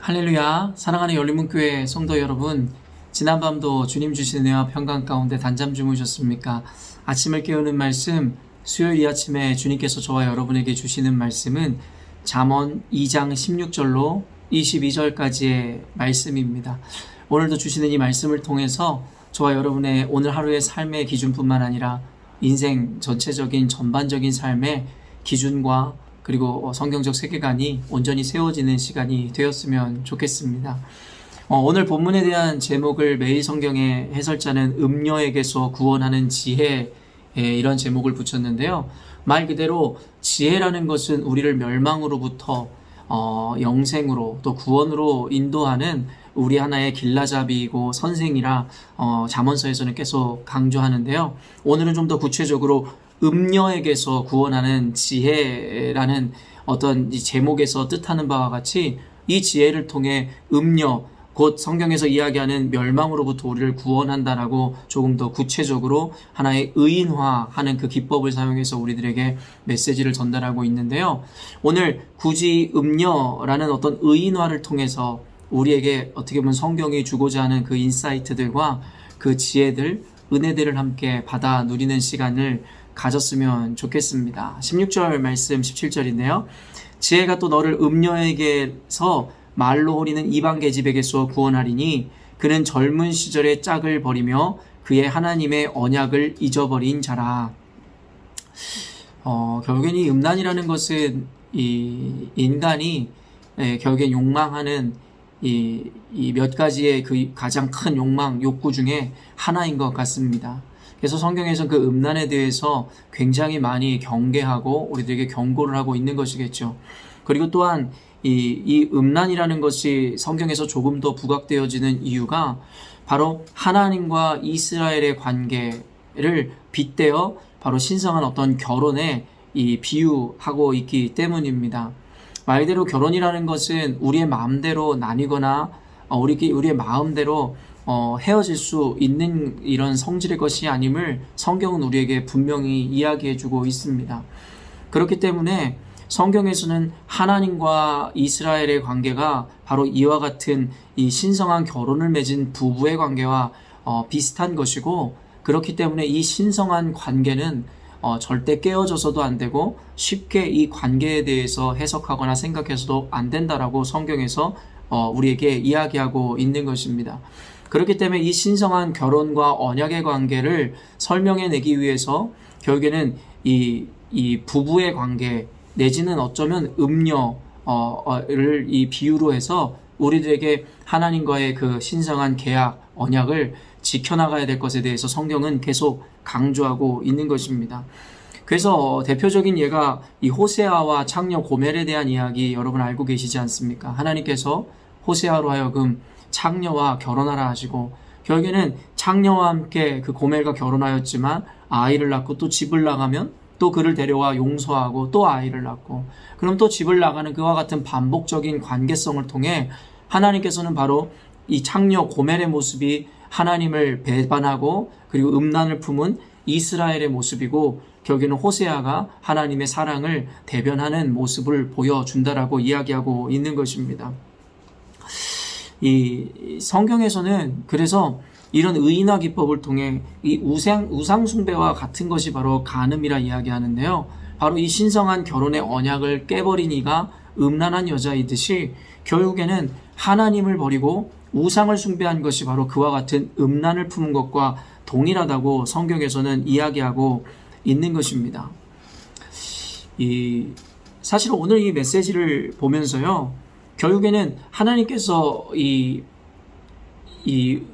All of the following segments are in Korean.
할렐루야. 사랑하는 열린문교회 성도 여러분, 지난밤도 주님 주신 은혜와 평강 가운데 단잠 주무셨습니까? 아침을 깨우는 말씀, 수요일 이 아침에 주님께서 저와 여러분에게 주시는 말씀은 잠언 2장 16절로 22절까지의 말씀입니다. 오늘도 주시는 이 말씀을 통해서 저와 여러분의 오늘 하루의 삶의 기준뿐만 아니라 인생 전체적인 전반적인 삶의 기준과 그리고 성경적 세계관이 온전히 세워지는 시간이 되었으면 좋겠습니다. 오늘 본문에 대한 제목을 매일 성경의 해설자는 음녀에게서 구원하는 지혜, 이런 제목을 붙였는데요. 말 그대로 지혜라는 것은 우리를 멸망으로부터 영생으로 또 구원으로 인도하는 우리 하나의 길라잡이이고 선생이라 잠언서에서는 계속 강조하는데요. 오늘은 좀 더 구체적으로 음녀에게서 구원하는 지혜라는 어떤 이 제목에서 뜻하는 바와 같이 이 지혜를 통해 음녀, 곧 성경에서 이야기하는 멸망으로부터 우리를 구원한다라고 조금 더 구체적으로 하나의 의인화하는 그 기법을 사용해서 우리들에게 메시지를 전달하고 있는데요. 오늘 굳이 음녀라는 어떤 의인화를 통해서 우리에게 어떻게 보면 성경이 주고자 하는 그 인사이트들과 그 지혜들, 은혜들을 함께 받아 누리는 시간을 가졌으면 좋겠습니다. 16절 말씀 17절인데요. 지혜가 또 너를 음녀에게서 말로 호리는 이방 계집에게서 구원하리니 그는 젊은 시절의 짝을 버리며 그의 하나님의 언약을 잊어버린 자라. 결국엔 이 음란이라는 것은 이 인간이 결국엔 욕망하는 이 몇 가지의 그 가장 큰 욕망, 욕구 중에 하나인 것 같습니다. 그래서 성경에서 그 음란에 대해서 굉장히 많이 경계하고 우리들에게 경고를 하고 있는 것이겠죠. 그리고 또한 이 음란이라는 것이 성경에서 조금 더 부각되어지는 이유가 바로 하나님과 이스라엘의 관계를 빗대어 바로 신성한 어떤 결혼에 비유하고 있기 때문입니다. 말 그대로 결혼이라는 것은 우리의 마음대로 나뉘거나 우리의 마음대로 헤어질 수 있는 이런 성질의 것이 아님을 성경은 우리에게 분명히 이야기해주고 있습니다. 그렇기 때문에 성경에서는 하나님과 이스라엘의 관계가 바로 이와 같은 이 신성한 결혼을 맺은 부부의 관계와 비슷한 것이고, 그렇기 때문에 이 신성한 관계는 절대 깨어져서도 안 되고 쉽게 이 관계에 대해서 해석하거나 생각해서도 안 된다라고 성경에서 우리에게 이야기하고 있는 것입니다. 그렇기 때문에 이 신성한 결혼과 언약의 관계를 설명해내기 위해서 결국에는 이 부부의 관계 내지는 어쩌면 음녀를 이 비유로 해서 우리들에게 하나님과의 그 신성한 계약, 언약을 지켜나가야 될 것에 대해서 성경은 계속 강조하고 있는 것입니다. 그래서 대표적인 예가 이 호세아와 창녀 고멜에 대한 이야기 여러분 알고 계시지 않습니까? 하나님께서 호세아로 하여금 창녀와 결혼하라 하시고 결국에는 창녀와 함께 그 고멜과 결혼하였지만 아이를 낳고 또 집을 나가면 또 그를 데려와 용서하고 또 아이를 낳고 그럼 또 집을 나가는 그와 같은 반복적인 관계성을 통해 하나님께서는 바로 이 창녀 고멜의 모습이 하나님을 배반하고 그리고 음란을 품은 이스라엘의 모습이고 결국에는 호세아가 하나님의 사랑을 대변하는 모습을 보여준다라고 이야기하고 있는 것입니다. 이 성경에서는 그래서 이런 의인화 기법을 통해 이 우상 숭배와 같은 것이 바로 간음이라 이야기하는데요. 바로 이 신성한 결혼의 언약을 깨버린 이가 음란한 여자이듯이 결국에는 하나님을 버리고 우상을 숭배한 것이 바로 그와 같은 음란을 품은 것과 동일하다고 성경에서는 이야기하고 있는 것입니다. 사실 오늘 이 메시지를 보면서요, 결국에는 하나님께서 이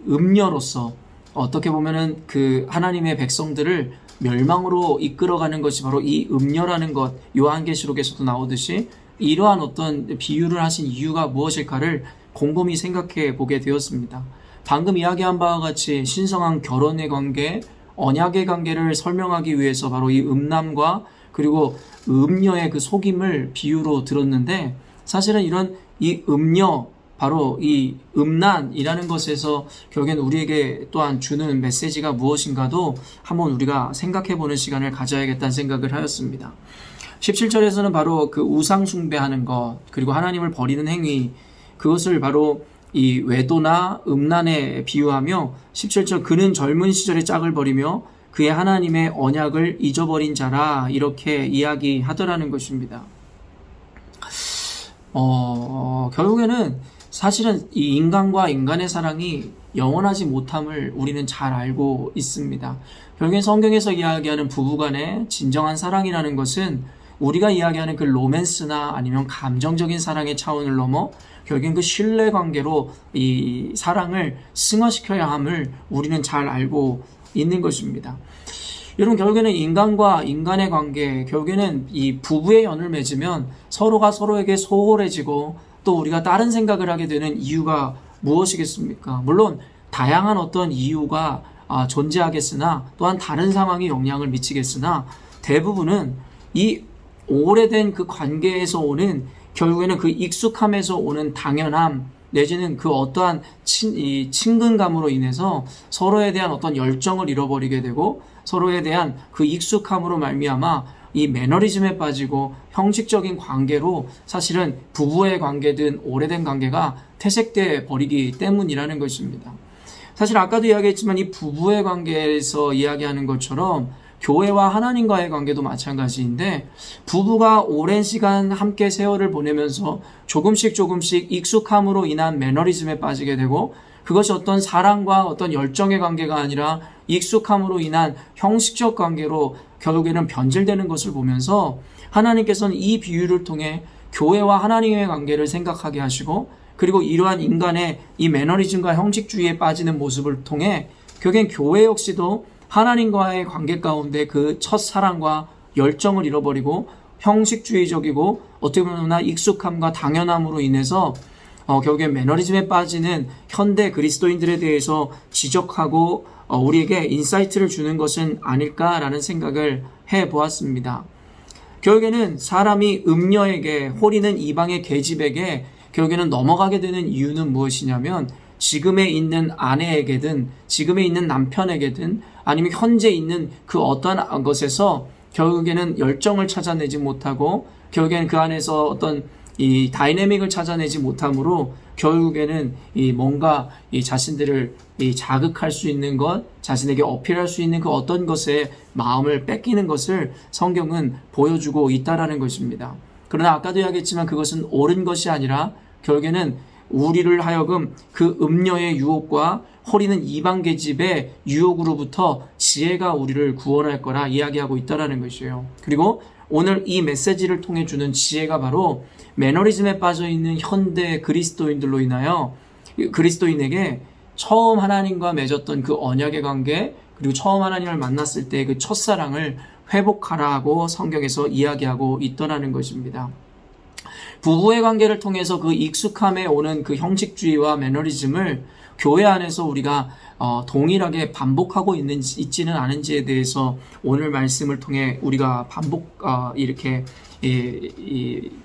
음녀로서 어떻게 보면은 그 하나님의 백성들을 멸망으로 이끌어가는 것이 바로 이 음녀라는 것, 요한계시록에서도 나오듯이 이러한 어떤 비유를 하신 이유가 무엇일까를 곰곰이 생각해 보게 되었습니다. 방금 이야기한 바와 같이 신성한 결혼의 관계, 언약의 관계를 설명하기 위해서 바로 이 음남과 그리고 음녀의 그 속임을 비유로 들었는데, 사실은 이런 이 음녀, 바로 이 음란이라는 것에서 결국엔 우리에게 또한 주는 메시지가 무엇인가도 한번 우리가 생각해 보는 시간을 가져야겠다는 생각을 하였습니다. 17절에서는 바로 그 우상 숭배하는 것, 그리고 하나님을 버리는 행위, 그것을 바로 이 외도나 음란에 비유하며 17절 그는 젊은 시절의 짝을 버리며 그의 하나님의 언약을 잊어버린 자라 이렇게 이야기하더라는 것입니다. 결국에는 사실은 이 인간과 인간의 사랑이 영원하지 못함을 우리는 잘 알고 있습니다. 결국엔 성경에서 이야기하는 부부간의 진정한 사랑이라는 것은 우리가 이야기하는 그 로맨스나 아니면 감정적인 사랑의 차원을 넘어 결국엔 그 신뢰관계로 이 사랑을 승화시켜야 함을 우리는 잘 알고 있는 것입니다. 여러분, 결국에는 인간과 인간의 관계, 결국에는 이 부부의 연을 맺으면 서로가 서로에게 소홀해지고 또 우리가 다른 생각을 하게 되는 이유가 무엇이겠습니까? 물론 다양한 어떤 이유가 존재하겠으나 또한 다른 상황이 영향을 미치겠으나 대부분은 이 오래된 그 관계에서 오는 결국에는 그 익숙함에서 오는 당연함 내지는 그 어떠한 친근감으로 인해서 서로에 대한 어떤 열정을 잃어버리게 되고 서로에 대한 그 익숙함으로 말미암아 이 매너리즘에 빠지고 형식적인 관계로 사실은 부부의 관계든 오래된 관계가 퇴색돼 버리기 때문이라는 것입니다. 사실 아까도 이야기했지만 이 부부의 관계에서 이야기하는 것처럼 교회와 하나님과의 관계도 마찬가지인데 부부가 오랜 시간 함께 세월을 보내면서 조금씩 익숙함으로 인한 매너리즘에 빠지게 되고 그것이 어떤 사랑과 어떤 열정의 관계가 아니라 익숙함으로 인한 형식적 관계로 결국에는 변질되는 것을 보면서 하나님께서는 이 비유를 통해 교회와 하나님의 관계를 생각하게 하시고 그리고 이러한 인간의 이 매너리즘과 형식주의에 빠지는 모습을 통해 결국엔 교회 역시도 하나님과의 관계 가운데 그 첫사랑과 열정을 잃어버리고 형식주의적이고 어떻게 보면 익숙함과 당연함으로 인해서 결국엔 매너리즘에 빠지는 현대 그리스도인들에 대해서 지적하고 우리에게 인사이트를 주는 것은 아닐까라는 생각을 해보았습니다. 결국에는 사람이 음녀에게 홀리는 이방의 계집에게 결국에는 넘어가게 되는 이유는 무엇이냐면 지금에 있는 아내에게든 지금에 있는 남편에게든 아니면 현재 있는 그 어떠한 것에서 결국에는 열정을 찾아내지 못하고 결국에는 그 안에서 어떤 이 다이내믹을 찾아내지 못함으로 결국에는 이 뭔가 이 자신들을 이 자극할 수 있는 것, 자신에게 어필할 수 있는 그 어떤 것에 마음을 뺏기는 것을 성경은 보여주고 있다라는 것입니다. 그러나 아까도 이야기했지만 그것은 옳은 것이 아니라 결국에는 우리를 하여금 그 음녀의 유혹과 홀리는 이방 계집의 유혹으로부터 지혜가 우리를 구원할 거라 이야기하고 있다라는 것이에요. 그리고 오늘 이 메시지를 통해 주는 지혜가 바로 매너리즘에 빠져있는 현대 그리스도인들로 인하여 그리스도인에게 처음 하나님과 맺었던 그 언약의 관계 그리고 처음 하나님을 만났을 때 그 첫사랑을 회복하라고 성경에서 이야기하고 있더라는 것입니다. 부부의 관계를 통해서 그 익숙함에 오는 그 형식주의와 매너리즘을 교회 안에서 우리가 동일하게 반복하고 있지는 않은지에 대해서 오늘 말씀을 통해 우리가 이렇게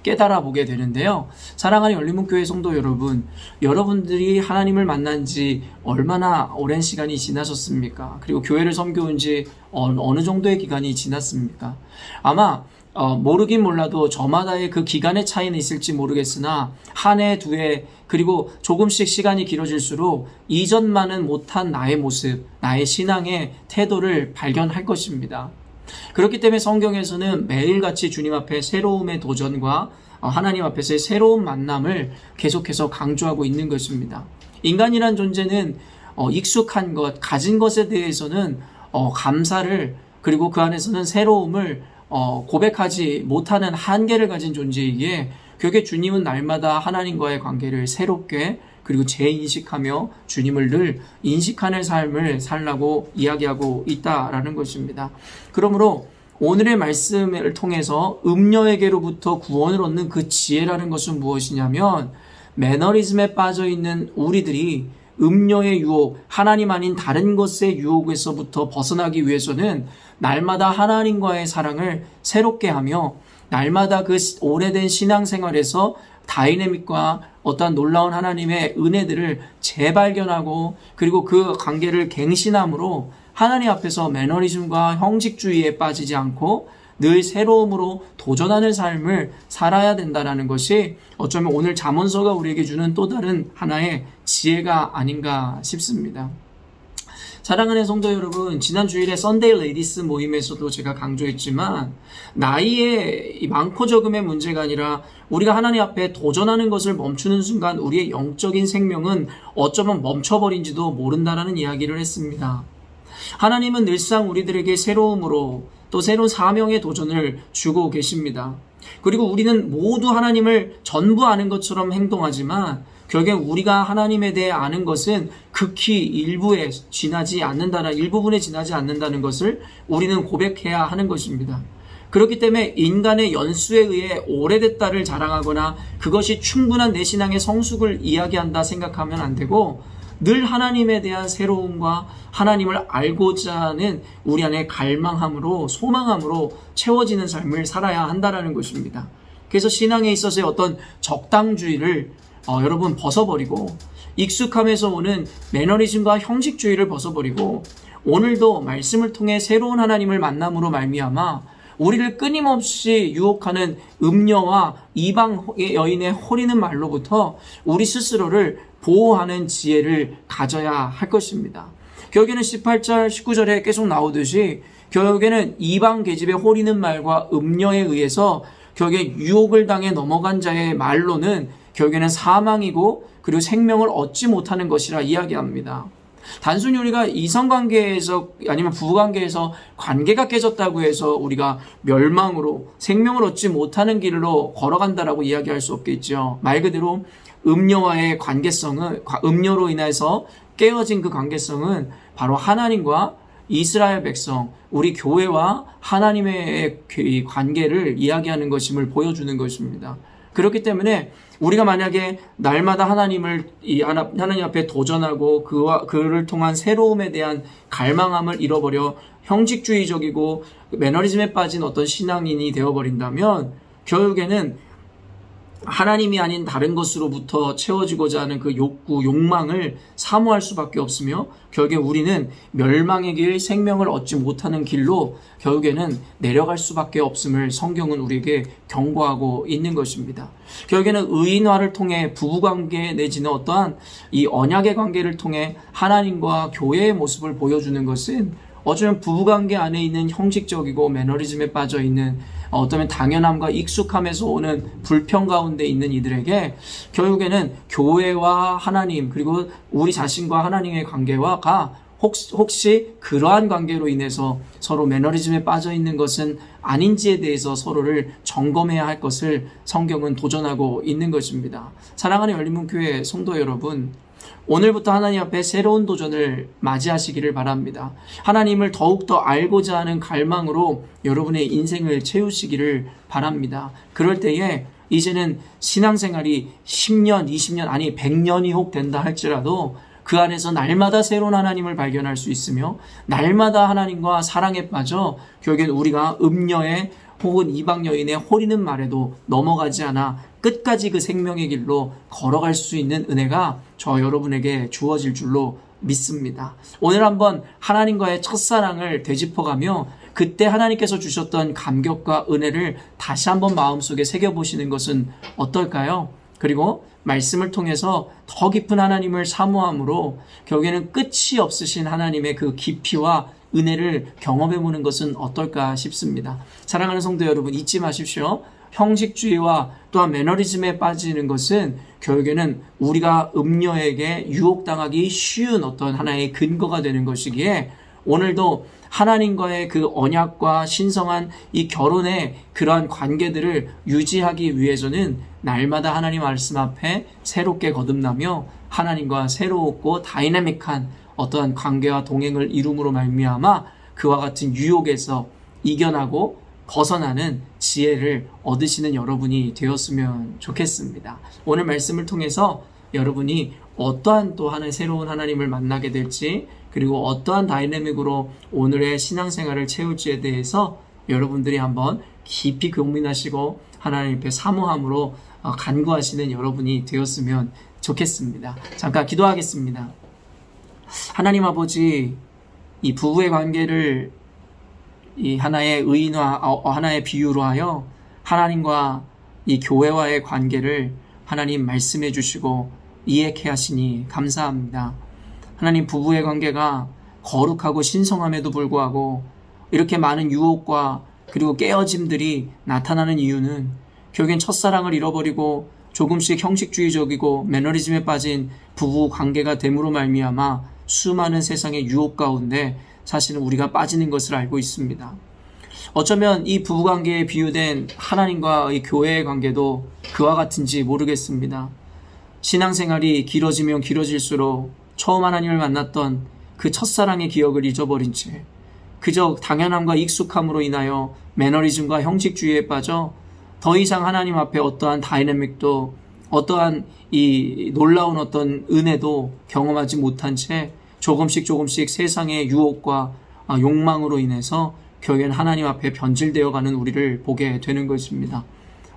깨달아 보게 되는데요. 사랑하는 열린문교회 성도 여러분, 여러분들이 하나님을 만난 지 얼마나 오랜 시간이 지나셨습니까? 그리고 교회를 섬겨온 지 어느 정도의 기간이 지났습니까? 아마 모르긴 몰라도 저마다의 그 기간의 차이는 있을지 모르겠으나 한 해, 두 해, 그리고 조금씩 시간이 길어질수록 이전만은 못한 나의 모습, 나의 신앙의 태도를 발견할 것입니다. 그렇기 때문에 성경에서는 매일같이 주님 앞에 새로움의 도전과 하나님 앞에서의 새로운 만남을 계속해서 강조하고 있는 것입니다. 인간이란 존재는 익숙한 것, 가진 것에 대해서는 감사를 그리고 그 안에서는 새로움을 고백하지 못하는 한계를 가진 존재이기에 결국에 주님은 날마다 하나님과의 관계를 새롭게 그리고 재인식하며 주님을 늘 인식하는 삶을 살라고 이야기하고 있다라는 것입니다. 그러므로 오늘의 말씀을 통해서 음녀에게로부터 구원을 얻는 그 지혜라는 것은 무엇이냐면 매너리즘에 빠져있는 우리들이 음녀의 유혹, 하나님 아닌 다른 것의 유혹에서부터 벗어나기 위해서는 날마다 하나님과의 사랑을 새롭게 하며 날마다 그 오래된 신앙생활에서 다이내믹과 어떠한 놀라운 하나님의 은혜들을 재발견하고 그리고 그 관계를 갱신함으로 하나님 앞에서 매너리즘과 형식주의에 빠지지 않고 늘 새로움으로 도전하는 삶을 살아야 된다는 것이 어쩌면 오늘 잠언서가 우리에게 주는 또 다른 하나의 지혜가 아닌가 싶습니다. 사랑하는 성도 여러분, 지난 주일에 썬데이 레디스 모임에서도 제가 강조했지만 나이의 많고 적음의 문제가 아니라 우리가 하나님 앞에 도전하는 것을 멈추는 순간 우리의 영적인 생명은 어쩌면 멈춰버린지도 모른다라는 이야기를 했습니다. 하나님은 늘상 우리들에게 새로움으로 또 새로운 사명의 도전을 주고 계십니다. 그리고 우리는 모두 하나님을 전부 아는 것처럼 행동하지만 결국 우리가 하나님에 대해 아는 것은 극히 일부분에 지나지 않는다는 것을 우리는 고백해야 하는 것입니다. 그렇기 때문에 인간의 연수에 의해 오래됐다를 자랑하거나 그것이 충분한 내 신앙의 성숙을 이야기한다 생각하면 안 되고 늘 하나님에 대한 새로움과 하나님을 알고자 하는 우리 안에 갈망함으로 소망함으로 채워지는 삶을 살아야 한다는 것입니다. 그래서 신앙에 있어서의 어떤 적당주의를 여러분 벗어버리고 익숙함에서 오는 매너리즘과 형식주의를 벗어버리고 오늘도 말씀을 통해 새로운 하나님을 만남으로 말미암아 우리를 끊임없이 유혹하는 음녀와 이방 여인의 호리는 말로부터 우리 스스로를 보호하는 지혜를 가져야 할 것입니다. 결국에는 18절 19절에 계속 나오듯이 결국에는 이방 계집의 호리는 말과 음녀에 의해서 결국에 유혹을 당해 넘어간 자의 말로는 결국에는 사망이고 그리고 생명을 얻지 못하는 것이라 이야기합니다. 단순히 우리가 이성관계에서 아니면 부부관계에서 관계가 깨졌다고 해서 우리가 멸망으로 생명을 얻지 못하는 길로 걸어간다라고 이야기할 수 없겠죠. 말 그대로 음녀와의 관계성은 음녀로 인해서 깨어진 그 관계성은 바로 하나님과 이스라엘 백성, 우리 교회와 하나님의 관계를 이야기하는 것임을 보여주는 것입니다. 그렇기 때문에 우리가 만약에 날마다 하나님 앞에 도전하고 그를 통한 새로움에 대한 갈망함을 잃어버려 형식주의적이고 매너리즘에 빠진 어떤 신앙인이 되어버린다면 결국에는 하나님이 아닌 다른 것으로부터 채워지고자 하는 그 욕망을 사모할 수밖에 없으며 결국에 우리는 멸망의 길, 생명을 얻지 못하는 길로 결국에는 내려갈 수밖에 없음을 성경은 우리에게 경고하고 있는 것입니다. 결국에는 의인화를 통해 부부관계 내지는 어떠한 이 언약의 관계를 통해 하나님과 교회의 모습을 보여주는 것은 어쩌면 부부관계 안에 있는 형식적이고 매너리즘에 빠져있는 어쩌면 당연함과 익숙함에서 오는 불평 가운데 있는 이들에게 결국에는 교회와 하나님 그리고 우리 자신과 하나님의 관계가 혹시 그러한 관계로 인해서 서로 매너리즘에 빠져있는 것은 아닌지에 대해서 서로를 점검해야 할 것을 성경은 도전하고 있는 것입니다. 사랑하는 열린문교회 성도 여러분, 오늘부터 하나님 앞에 새로운 도전을 맞이하시기를 바랍니다. 하나님을 더욱더 알고자 하는 갈망으로 여러분의 인생을 채우시기를 바랍니다. 그럴 때에 이제는 신앙생활이 10년, 20년, 아니 100년이 혹 된다 할지라도 그 안에서 날마다 새로운 하나님을 발견할 수 있으며 날마다 하나님과 사랑에 빠져 결국엔 우리가 음녀의 혹은 이방 여인의 호리는 말에도 넘어가지 않아 끝까지 그 생명의 길로 걸어갈 수 있는 은혜가 저 여러분에게 주어질 줄로 믿습니다. 오늘 한번 하나님과의 첫사랑을 되짚어가며 그때 하나님께서 주셨던 감격과 은혜를 다시 한번 마음속에 새겨보시는 것은 어떨까요? 그리고 말씀을 통해서 더 깊은 하나님을 사모함으로 결국에는 끝이 없으신 하나님의 그 깊이와 은혜를 경험해보는 것은 어떨까 싶습니다. 사랑하는 성도 여러분, 잊지 마십시오. 형식주의와 또한 매너리즘에 빠지는 것은 결국에는 우리가 음녀에게 유혹당하기 쉬운 어떤 하나의 근거가 되는 것이기에 오늘도 하나님과의 그 언약과 신성한 이 결혼의 그러한 관계들을 유지하기 위해서는 날마다 하나님 말씀 앞에 새롭게 거듭나며 하나님과 새롭고 다이나믹한 어떠한 관계와 동행을 이룸으로 말미암아 그와 같은 유혹에서 이겨나고 벗어나는 지혜를 얻으시는 여러분이 되었으면 좋겠습니다. 오늘 말씀을 통해서 여러분이 어떠한 또 하나의 새로운 하나님을 만나게 될지 그리고 어떠한 다이내믹으로 오늘의 신앙생활을 채울지에 대해서 여러분들이 한번 깊이 고민하시고 하나님 앞에 사모함으로 간구하시는 여러분이 되었으면 좋겠습니다. 잠깐 기도하겠습니다. 하나님 아버지, 이 부부의 관계를 이 하나의 의인화, 하나의 비유로 하여 하나님과 이 교회와의 관계를 하나님 말씀해 주시고 이해케 하시니 감사합니다. 하나님, 부부의 관계가 거룩하고 신성함에도 불구하고 이렇게 많은 유혹과 그리고 깨어짐들이 나타나는 이유는 결국엔 첫사랑을 잃어버리고 조금씩 형식주의적이고 매너리즘에 빠진 부부 관계가 됨으로 말미암아 수많은 세상의 유혹 가운데 사실은 우리가 빠지는 것을 알고 있습니다. 어쩌면 이 부부관계에 비유된 하나님과의 교회의 관계도 그와 같은지 모르겠습니다. 신앙생활이 길어지면 길어질수록 처음 하나님을 만났던 그 첫사랑의 기억을 잊어버린 채 그저 당연함과 익숙함으로 인하여 매너리즘과 형식주의에 빠져 더 이상 하나님 앞에 어떠한 다이내믹도 어떠한 이 놀라운 어떤 은혜도 경험하지 못한 채 조금씩 세상의 유혹과 욕망으로 인해서 결국엔 하나님 앞에 변질되어 가는 우리를 보게 되는 것입니다.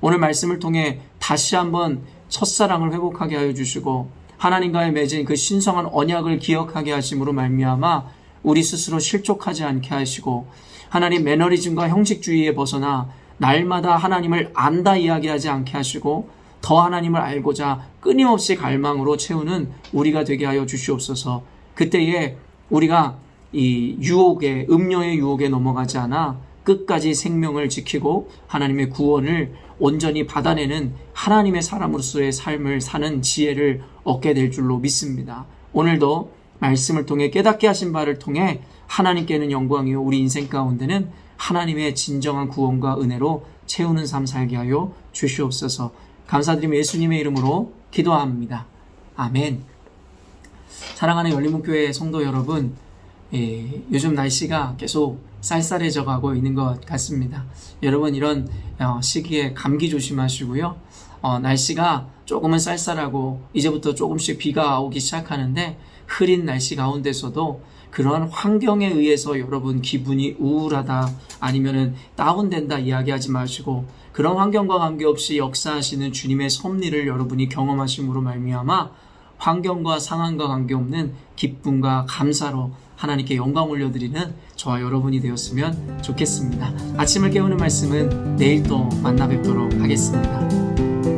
오늘 말씀을 통해 다시 한번 첫사랑을 회복하게 하여 주시고 하나님과의 맺은 그 신성한 언약을 기억하게 하심으로 말미암아 우리 스스로 실족하지 않게 하시고 하나님 매너리즘과 형식주의에 벗어나 날마다 하나님을 안다 이야기하지 않게 하시고 더 하나님을 알고자 끊임없이 갈망으로 채우는 우리가 되게 하여 주시옵소서. 그때에 우리가 이 유혹에, 음료의 유혹에 넘어가지 않아 끝까지 생명을 지키고 하나님의 구원을 온전히 받아내는 하나님의 사람으로서의 삶을 사는 지혜를 얻게 될 줄로 믿습니다. 오늘도 말씀을 통해 깨닫게 하신 바를 통해 하나님께는 영광이요 우리 인생 가운데는 하나님의 진정한 구원과 은혜로 채우는 삶 살게 하여 주시옵소서. 감사드리며 예수님의 이름으로 기도합니다. 아멘. 사랑하는 열린문교회 성도 여러분, 요즘 날씨가 계속 쌀쌀해져 가고 있는 것 같습니다. 여러분, 이런 시기에 감기 조심하시고요. 날씨가 조금은 쌀쌀하고 이제부터 조금씩 비가 오기 시작하는데 흐린 날씨 가운데서도 그러한 환경에 의해서 여러분 기분이 우울하다 아니면은 다운된다 이야기하지 마시고 그런 환경과 관계없이 역사하시는 주님의 섭리를 여러분이 경험하심으로 말미암아 환경과 상황과 관계없는 기쁨과 감사로 하나님께 영광 올려드리는 저와 여러분이 되었으면 좋겠습니다. 아침을 깨우는 말씀은 내일 또 만나 뵙도록 하겠습니다.